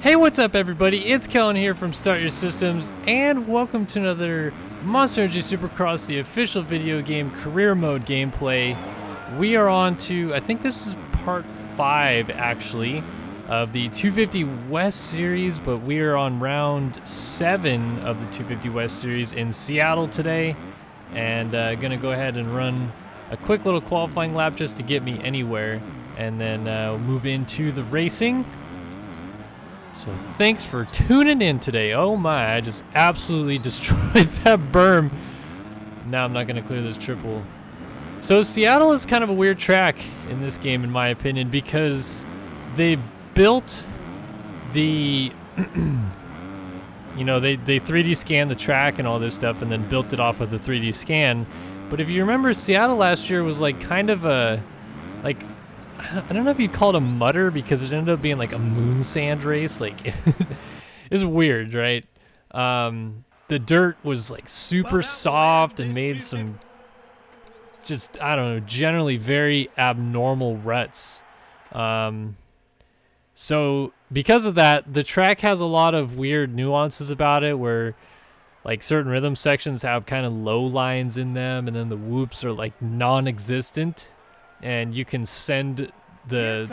Hey, what's up everybody? It's Kellen here from Start Your Systems, and welcome to another Monster Energy Supercross, the official video game career mode gameplay. We are on to, I think this is part 5 actually, of the 250 West series, but we are on round 7 of the 250 West series in Seattle today, and gonna go ahead and run a quick little qualifying lap just to get me anywhere, and then move into the racing. So thanks for tuning in today. Oh my, I just absolutely destroyed that berm. Now I'm not going to clear this triple. So Seattle is kind of a weird track in this game, in my opinion, because they built the, you know, they 3D scanned the track and all this stuff and then built it off of the 3D scan. But if you remember, Seattle last year was like kind of a, like, I don't know if you'd call it a mutter, because it ended up being like a moon sand race. Like, it's weird, right? The dirt was like super soft and made some just, I don't know, generally very abnormal ruts. So because of that, the track has a lot of weird nuances about it, where like certain rhythm sections have kind of low lines in them, and then the whoops are like non-existent. And you can send the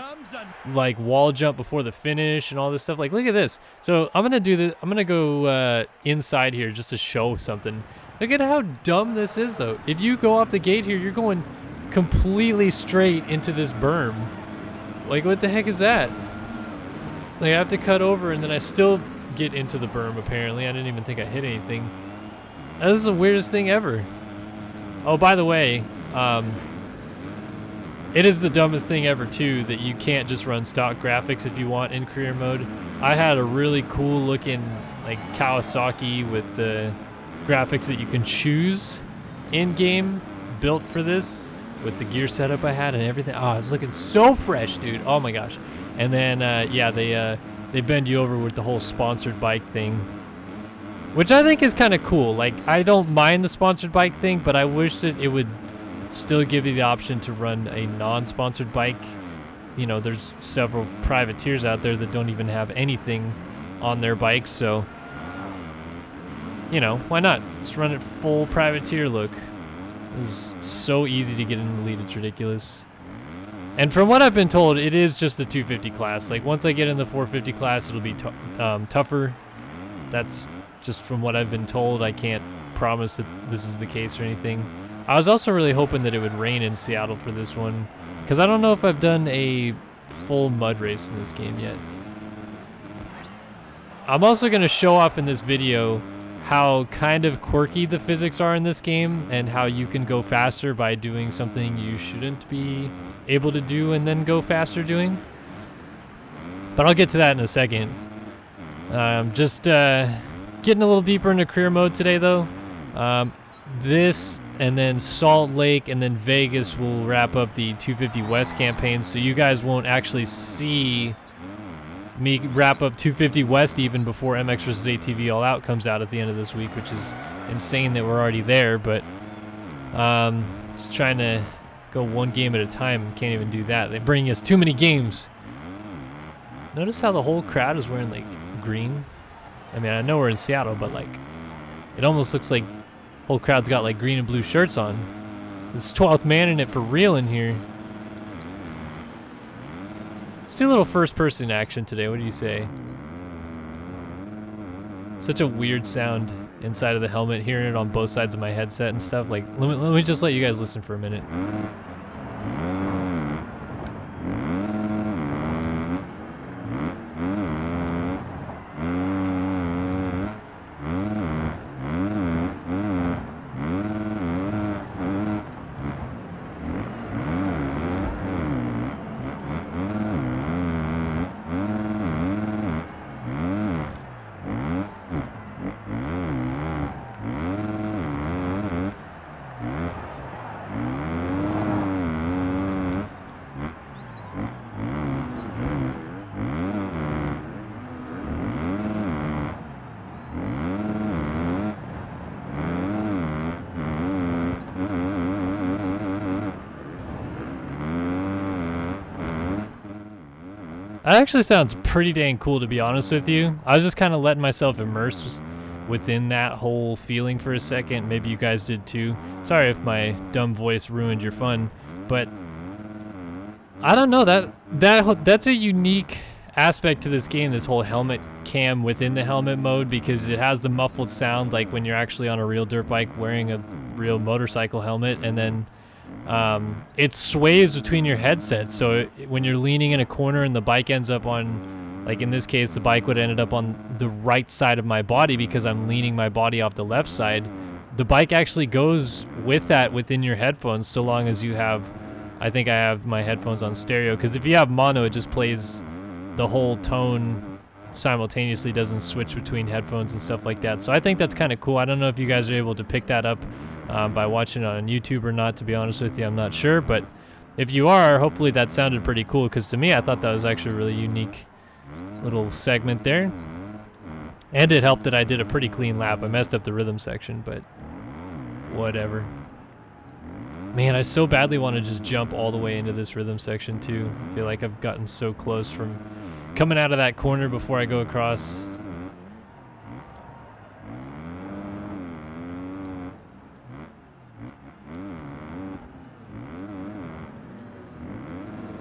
like wall jump before the finish and all this stuff. Like, look at this. So I'm gonna do this. I'm gonna go inside here just to show something. Look at how dumb this is, though. If you go off the gate here, you're going completely straight into this berm. Like, what the heck is that? Like, I have to cut over, and then I still get into the berm. Apparently, I didn't even think I hit anything. This is the weirdest thing ever. Oh, by the way, it is the dumbest thing ever, too, that you can't just run stock graphics if you want in career mode. I had a really cool looking like Kawasaki with the graphics that you can choose in-game built for this, with the gear setup I had and everything. Oh, it's looking so fresh, dude. Oh my gosh. And then, yeah, they bend you over with the whole sponsored bike thing, which I think is kind of cool. Like, I don't mind the sponsored bike thing, but I wish that it would still give you the option to run a non-sponsored bike. You know, there's several privateers out there that don't even have anything on their bikes, so, you know, why not? Just run it full privateer look. It's so easy to get in the lead, it's ridiculous. And from what I've been told, it is just the 250 class. Like, once I get in the 450 class, it'll be tougher. That's just from what I've been told. I can't promise that this is the case or anything. I was also really hoping that it would rain in Seattle for this one, because I don't know if I've done a full mud race in this game yet. I'm also going to show off in this video how kind of quirky the physics are in this game, and how you can go faster by doing something you shouldn't be able to do and then go faster doing. But I'll get to that in a second. Just getting a little deeper into career mode today, though. This and then Salt Lake and then Vegas will wrap up the 250 West campaign, so you guys won't actually see me wrap up 250 West even before MX vs. ATV All Out comes out at the end of this week, which is insane that we're already there. But just trying to go one game at a time. Can't even do that. They bring us too many games. Notice how the whole crowd is wearing like green. I mean, I know we're in Seattle, but like, it almost looks like whole crowd's got like green and blue shirts on. This 12th man in it for real in here. Let's do a little first person action today. What do you say? Such a weird sound inside of the helmet, hearing it on both sides of my headset and stuff. Like, let me just let you guys listen for a minute. That actually sounds pretty dang cool, to be honest with you. I was just kind of letting myself immerse within that whole feeling for a second. Maybe you guys did too. Sorry if my dumb voice ruined your fun, but I don't know, that's a unique aspect to this game, this whole helmet cam within the helmet mode, because it has the muffled sound like when you're actually on a real dirt bike wearing a real motorcycle helmet, and then it sways between your headsets. So when you're leaning in a corner and the bike ends up on, like in this case, the bike would have ended up on the right side of my body because I'm leaning my body off the left side. The bike actually goes with that within your headphones, so long as you have, I think I have my headphones on stereo, because if you have mono, it just plays the whole tone simultaneously, doesn't switch between headphones and stuff like that. So I think that's kind of cool. I don't know if you guys are able to pick that up by watching it on YouTube or not, to be honest with you. I'm not sure, but if you are, hopefully that sounded pretty cool, because to me, I thought that was actually a really unique little segment there. And it helped that I did a pretty clean lap. I messed up the rhythm section, but whatever. Man, I so badly want to just jump all the way into this rhythm section too. I feel like I've gotten so close from coming out of that corner before I go across.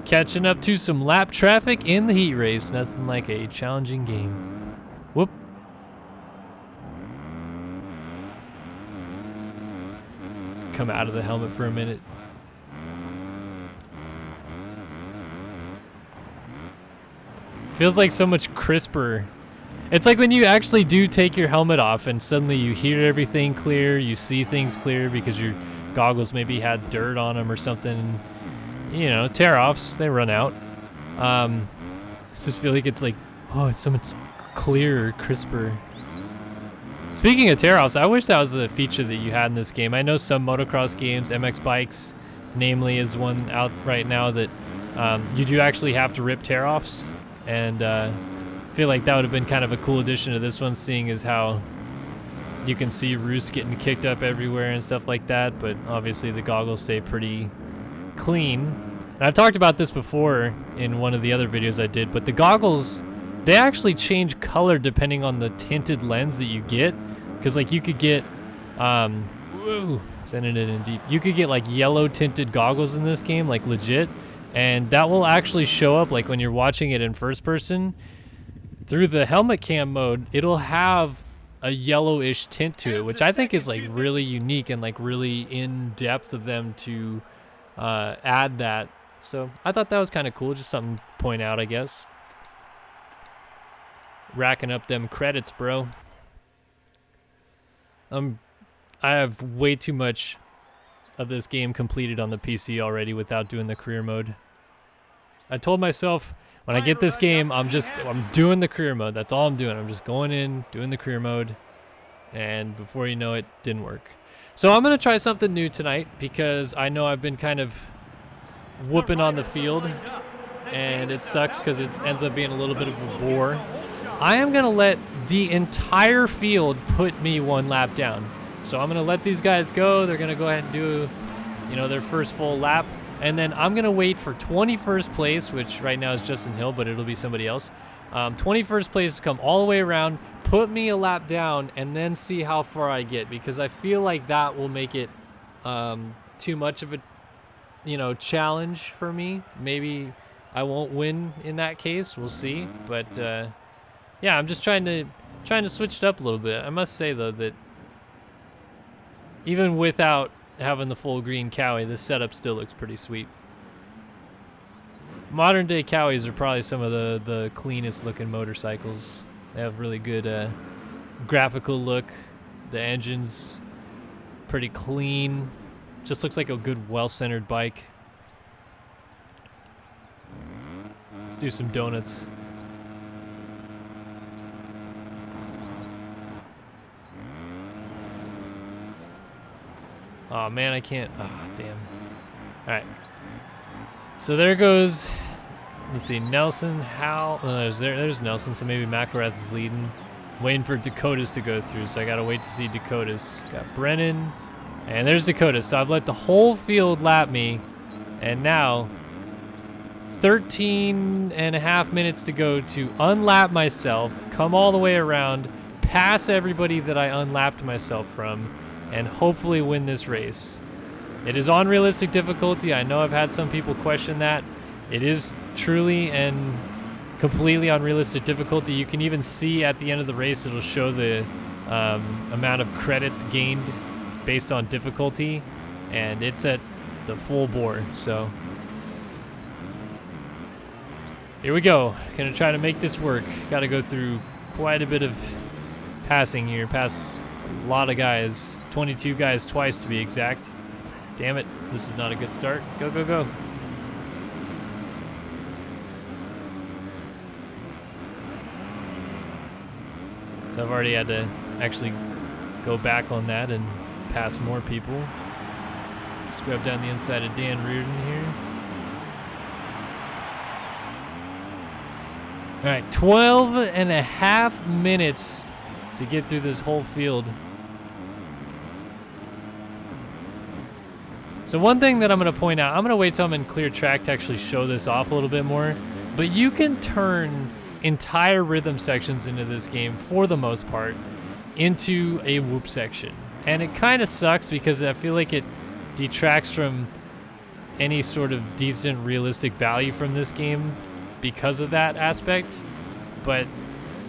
Catching up to some lap traffic in the heat race. Nothing like a challenging game. Whoop. Come out of the helmet for a minute. Feels like so much crisper. It's like when you actually do take your helmet off and suddenly you hear everything clear, you see things clear because your goggles maybe had dirt on them or something. You know, tear-offs, they run out. Just feel like it's like, oh, it's so much clearer, crisper. Speaking of tear-offs, I wish that was the feature that you had in this game. I know some motocross games, MX Bikes, namely, is one out right now that you do actually have to rip tear-offs. And I feel like that would have been kind of a cool addition to this one, seeing as how you can see roosts getting kicked up everywhere and stuff like that. But obviously the goggles stay pretty clean. And I've talked about this before in one of the other videos I did, but the goggles, they actually change color depending on the tinted lens that you get. Because like you could get, whoa, sending it in deep. You could get like yellow tinted goggles in this game, like legit. And that will actually show up like when you're watching it in first person. Through the helmet cam mode, it'll have a yellowish tint to it, which I think is like really unique and like really in depth of them to add that. So I thought that was kind of cool, just something to point out, I guess. Racking up them credits, bro. I have way too much of this game completed on the PC already without doing the career mode. I told myself when I get this game, I'm doing the career mode. That's all I'm doing. I'm just going in, doing the career mode, and before you know it, didn't work. So I'm gonna try something new tonight because I know I've been kind of whooping on the field, and it sucks because it ends up being a little bit of a bore. I am gonna let the entire field put me one lap down. So I'm gonna let these guys go. They're gonna go ahead and do, their first full lap. And then I'm going to wait for 21st place, which right now is Justin Hill, but it'll be somebody else. 21st place to come all the way around, put me a lap down, and then see how far I get. Because I feel like that will make it too much of a, challenge for me. Maybe I won't win in that case. We'll see. But, yeah, I'm just trying to switch it up a little bit. I must say, though, that even without having the full green Cowie, this setup still looks pretty sweet. Modern day Cowies are probably some of the cleanest looking motorcycles. They have really good graphical look. The engine's pretty clean. Just looks like a good, well-centered bike. Let's do some donuts. Oh man, I can't. Oh, damn. Alright. So there goes, let's see, Nelson, Hal. Oh, there's Nelson, so maybe McElrath is leading. Waiting for Dakotas to go through, so I gotta wait to see Dakotas. Got Brennan, and there's Dakotas. So I've let the whole field lap me, and now 13 and a half minutes to go to unlap myself, come all the way around, pass everybody that I unlapped myself from, and hopefully win this race. It is on realistic difficulty. I know I've had some people question that. It is truly and completely on realistic difficulty. You can even see at the end of the race, it'll show the amount of credits gained based on difficulty, and it's at the full bore. So here we go. Gonna try to make this work. Got to go through quite a bit of passing here. Pass a lot of guys. 22 guys twice to be exact. Damn it, this is not a good start. Go, go, go. So I've already had to actually go back on that and pass more people. Scrub down the inside of Dan Reardon here. All right, 12 and a half minutes to get through this whole field. So one thing that I'm going to point out, I'm going to wait till I'm in clear track to actually show this off a little bit more, but you can turn entire rhythm sections into this game, for the most part, into a whoop section. And it kind of sucks because I feel like it detracts from any sort of decent realistic value from this game because of that aspect, but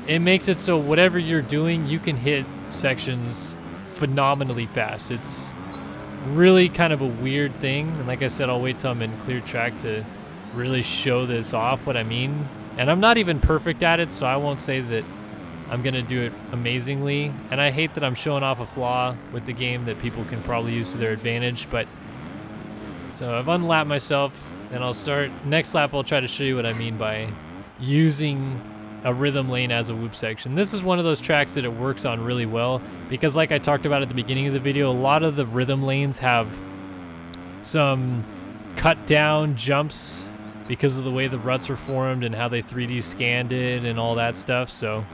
it makes it so whatever you're doing, you can hit sections phenomenally fast. It's really kind of a weird thing, and like I said, I'll wait till I'm in clear track to really show this off, what I mean. And I'm not even perfect at it, so I won't say that I'm gonna do it amazingly, and I hate that I'm showing off a flaw with the game that people can probably use to their advantage. But so I've unlapped myself, and I'll start next lap. I'll try to show you what I mean by using a rhythm lane as a whoop section. This is one of those tracks that it works on really well because, like I talked about at the beginning of the video, a lot of the rhythm lanes have some cut down jumps because of the way the ruts were formed and how they 3D scanned it and all that stuff. So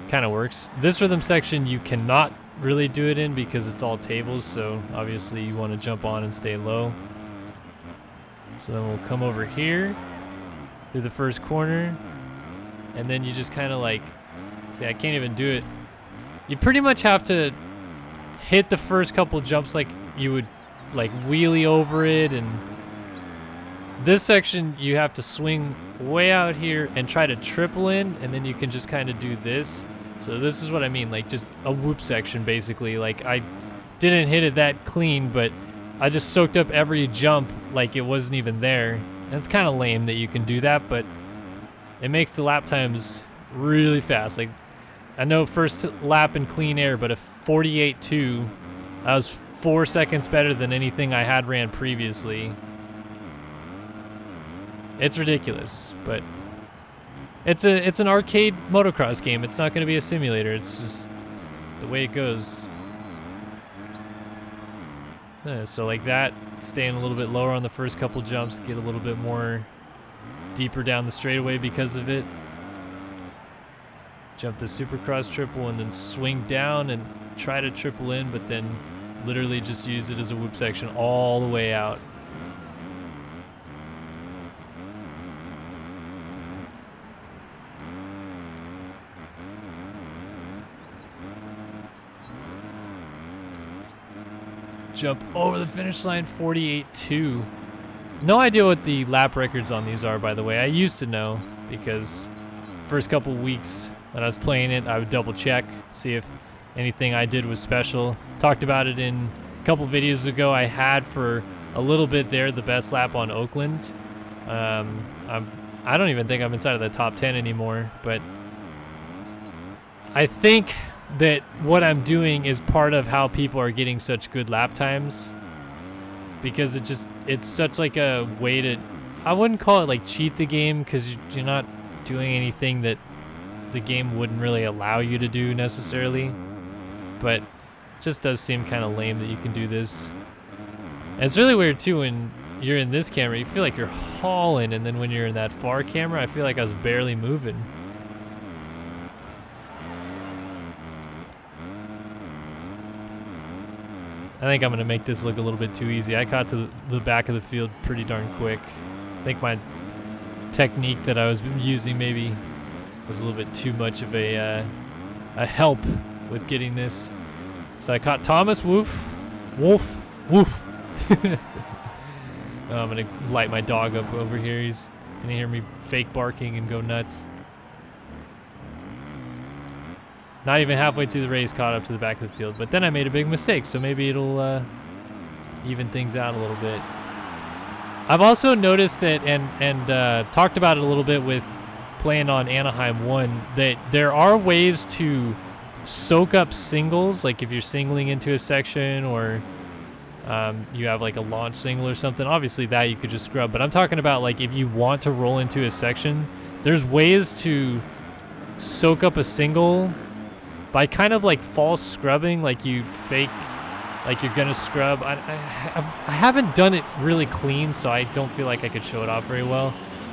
kind of works. This rhythm section you cannot really do it in because it's all tables, so obviously you want to jump on and stay low. So then we'll come over here through the first corner, and then you just kind of like, see, I can't even do it. You pretty much have to hit the first couple jumps like you would like wheelie over it, and this section you have to swing way out here and try to triple in, and then you can just kind of do this. So this is what I mean, like just a whoop section basically. Like I didn't hit it that clean, but I just soaked up every jump like it wasn't even there. And it's kind of lame that you can do that, but it makes the lap times really fast. Like I know first lap in clean air, but a 48.2, that was 4 seconds better than anything I had ran previously. It's ridiculous, but it's an arcade motocross game. It's not going to be a simulator. It's just the way it goes. So like that, staying a little bit lower on the first couple jumps, get a little bit more deeper down the straightaway because of it. Jump the Supercross triple and then swing down and try to triple in, but then literally just use it as a whoop section all the way out. Jump over the finish line, 48.2. No idea what the lap records on these are, by the way. I used to know because first couple weeks when I was playing it, I would double check, see if anything I did was special. Talked about it in a couple videos ago. I had for a little bit there the best lap on Oakland. I don't even think I'm inside of the top 10 anymore, but I think that what I'm doing is part of how people are getting such good lap times, because it's such like a way to, I wouldn't call it like cheat the game, because you're not doing anything that the game wouldn't really allow you to do necessarily, but it just does seem kind of lame that you can do this. And it's really weird too when you're in this camera, you feel like you're hauling, and then when you're in that far camera, I feel like I was barely moving. I think I'm going to make this look a little bit too easy. I caught to the back of the field pretty darn quick. I think my technique that I was using maybe was a little bit too much of a help with getting this. So I caught Thomas. Woof. Wolf. Woof. Oh, I'm going to light my dog up over here. He's going to hear me fake barking and go nuts. Not even halfway through the race, caught up to the back of the field. But then I made a big mistake, so maybe it'll even things out a little bit. I've also noticed that, and talked about it a little bit with playing on Anaheim 1, that there are ways to soak up singles, like if you're singling into a section or you have like a launch single or something. Obviously that you could just scrub, but I'm talking about like if you want to roll into a section, there's ways to soak up a single by kind of like false scrubbing, like you fake like you're gonna scrub. I haven't done it really clean, so I don't feel like I could show it off very well.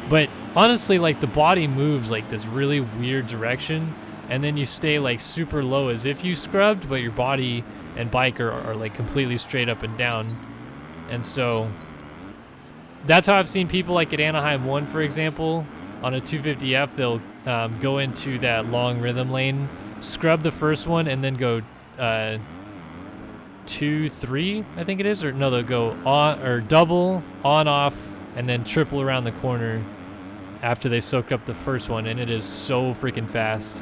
But honestly, like the body moves like this really weird direction, and then you stay like super low as if you scrubbed, but your body and bike are like completely straight up and down. And so that's how I've seen people like at Anaheim 1, for example, on a 250F, they'll go into that long rhythm lane, scrub the first one, and then go 2, 3, I think it is, or no, they'll go on or double, on, off, and then triple around the corner after they soak up the first one, and it is so freaking fast.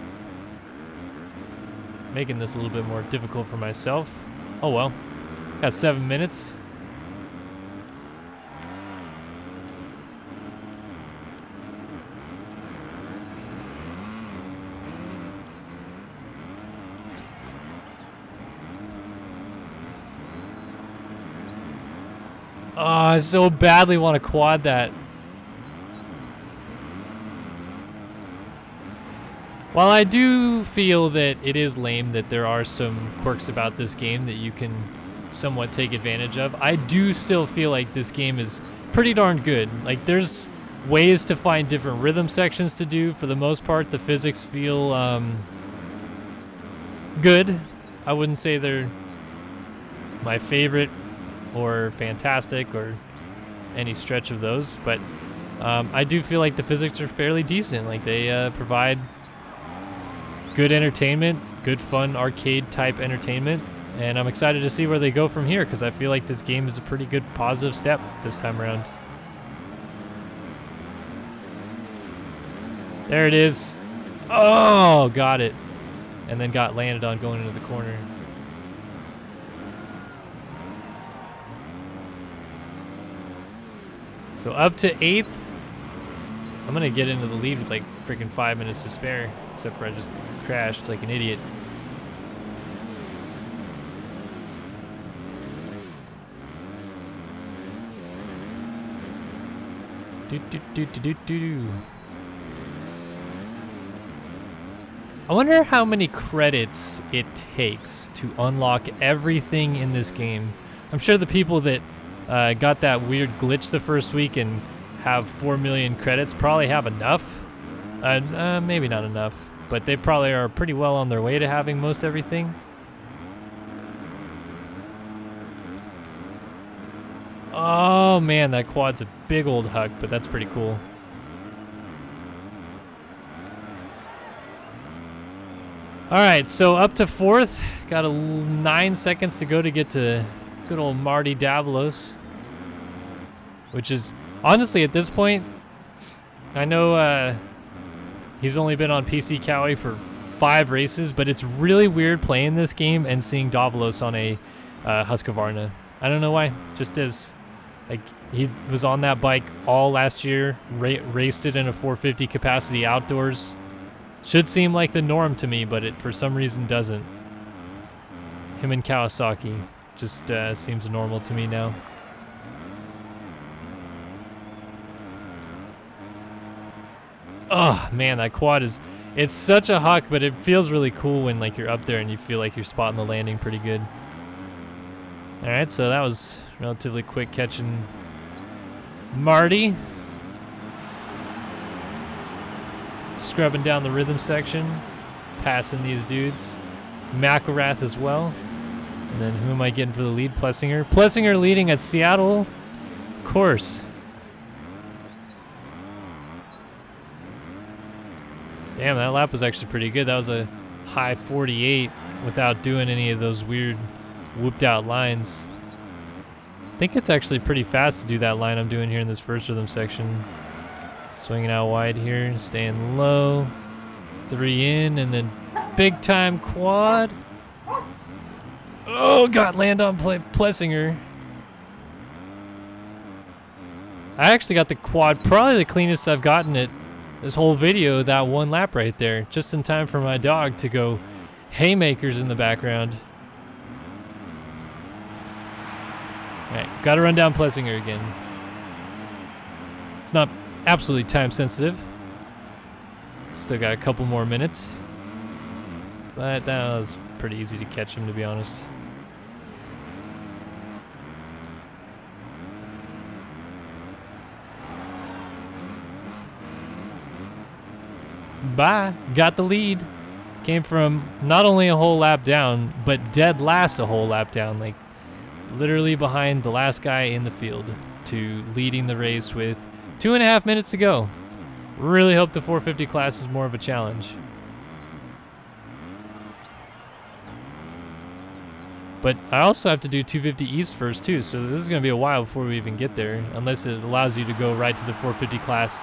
Making this a little bit more difficult for myself. Oh well, got 7 minutes. Oh, I so badly want to quad that. While I do feel that it is lame that there are some quirks about this game that you can somewhat take advantage of, I do still feel like this game is pretty darn good. Like, there's ways to find different rhythm sections to do. For the most part, the physics feel good. I wouldn't say they're my favorite or fantastic or any stretch of those, but I do feel like the physics are fairly decent. Like, they provide good entertainment, good fun arcade type entertainment, and I'm excited to see where they go from here because I feel like this game is a pretty good positive step this time around. There it is. Oh, got it. And then got landed on going into the corner. So up to 8th. I'm going to get into the lead with like freaking 5 minutes to spare, except for I just crashed like an idiot. I wonder how many credits it takes to unlock everything in this game. I'm sure the people that got that weird glitch the first week and have 4 million credits probably have enough. Maybe not enough, but they probably are pretty well on their way to having most everything. Oh man, that quad's a big old hug, but that's pretty cool. All right, so up to 4th. Got 9 seconds to go to get to good old Marty Davalos, which is honestly at this point, I know he's only been on PC Cowie for 5 races, but it's really weird playing this game and seeing Davalos on a Husqvarna. I don't know why, just is. Like, he was on that bike all last year, raced it in a 450 capacity outdoors. Should seem like the norm to me, but it for some reason doesn't. Him and Kawasaki just seems normal to me now. Oh man, that quad is, it's such a huck, but it feels really cool when like you're up there and you feel like you're spotting the landing pretty good. All right, so that was relatively quick catching Marty. Scrubbing down the rhythm section, passing these dudes. McElrath as well. And then who am I getting for the lead? Plessinger. Plessinger leading at Seattle. Of course. Damn, that lap was actually pretty good. That was a high 48 without doing any of those weird whooped out lines. I think it's actually pretty fast to do that line I'm doing here in this first rhythm section. Swinging out wide here, staying low. 3 in, and then big time quad. Oh God, land on Plessinger. I actually got the quad, probably the cleanest I've gotten it this whole video, that one lap right there. Just in time for my dog to go haymakers in the background. Alright, gotta run down Plessinger again. It's not absolutely time sensitive. Still got a couple more minutes. But that was pretty easy to catch him, to be honest. Bye. Got the lead. Came from not only a whole lap down, but dead last a whole lap down. Like, literally behind the last guy in the field to leading the race with 2.5 minutes to go. Really hope the 450 class is more of a challenge. But I also have to do 250 East first too, so this is going to be a while before we even get there, unless it allows you to go right to the 450 class,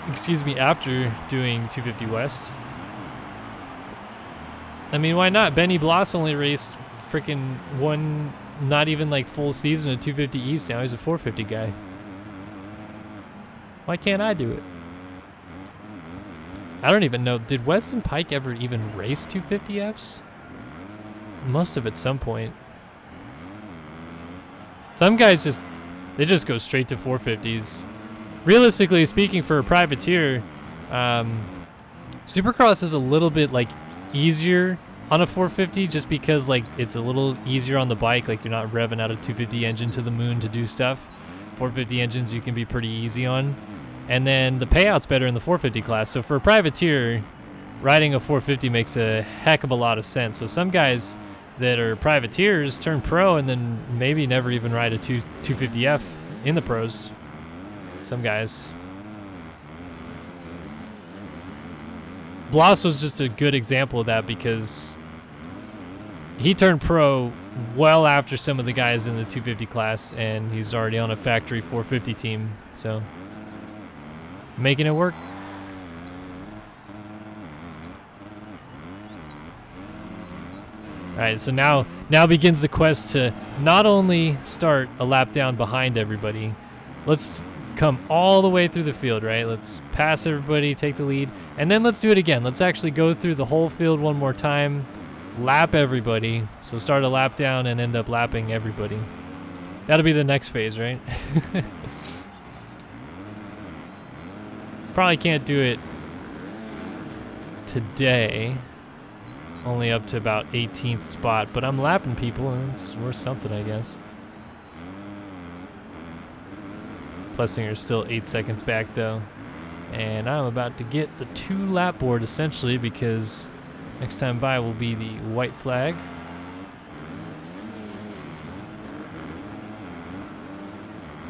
excuse me, after doing 250 West. I mean, why not? Benny Bloss only raced freaking one, not even like full season of 250 East. Now he's a 450 guy. Why can't I do it? I don't even know. Did Weston Pike ever even race 250Fs? Must have at some point. Some guys they just go straight to 450s. Realistically speaking, for a privateer, Supercross is a little bit like easier on a 450 just because like it's a little easier on the bike. Like you're not revving out a 250 engine to the moon to do stuff. 450 engines you can be pretty easy on. And then the payout's better in the 450 class. So for a privateer, riding a 450 makes a heck of a lot of sense. So some guys that are privateers turn pro and then maybe never even ride a 250F in the pros. Some guys. Bloss was just a good example of that because he turned pro well after some of the guys in the 250 class, and he's already on a factory 450 team, so making it work. All right, so now begins the quest to not only start a lap down behind everybody, let's come all the way through the field, right? Let's pass everybody, take the lead, and then let's do it again. Let's actually go through the whole field one more time, lap everybody. So start a lap down and end up lapping everybody. That'll be the next phase, right? Probably can't do it today. Only up to about 18th spot, but I'm lapping people, and it's worth something, I guess. Plessinger's still 8 seconds back, though. And I'm about to get the 2-lap board, essentially, because next time by will be the white flag.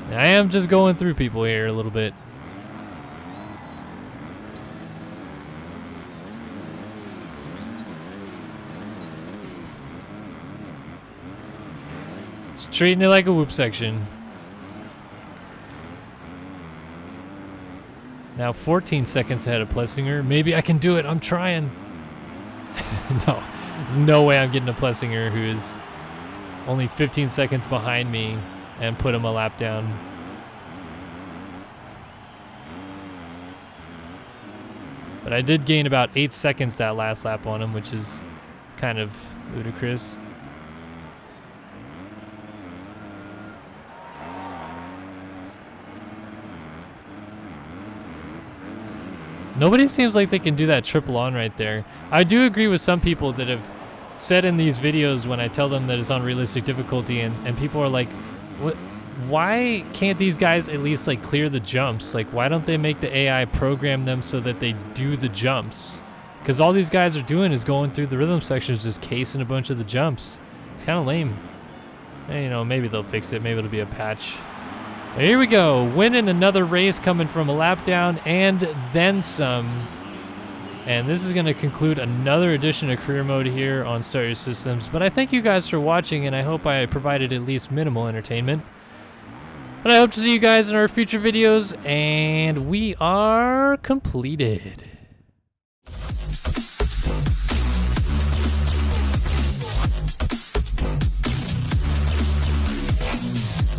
I am just going through people here a little bit. Just treating it like a whoop section. Now 14 seconds ahead of Plessinger. Maybe I can do it. I'm trying. No, there's no way I'm getting a Plessinger who is only 15 seconds behind me and put him a lap down. But I did gain about 8 seconds that last lap on him, which is kind of ludicrous. Nobody seems like they can do that triple on right there. I do agree with some people that have said in these videos when I tell them that it's on realistic difficulty, and people are like, "What? Why can't these guys at least like clear the jumps? Like, why don't they make the AI program them so that they do the jumps? Because all these guys are doing is going through the rhythm sections, just casing a bunch of the jumps. It's kind of lame. And, you know, maybe they'll fix it. Maybe it'll be a patch." Here we go, winning another race, coming from a lap down and then some. And this is going to conclude another edition of Career Mode here on Start Your Systems. But I thank you guys for watching, and I hope I provided at least minimal entertainment. But I hope to see you guys in our future videos, and we are completed.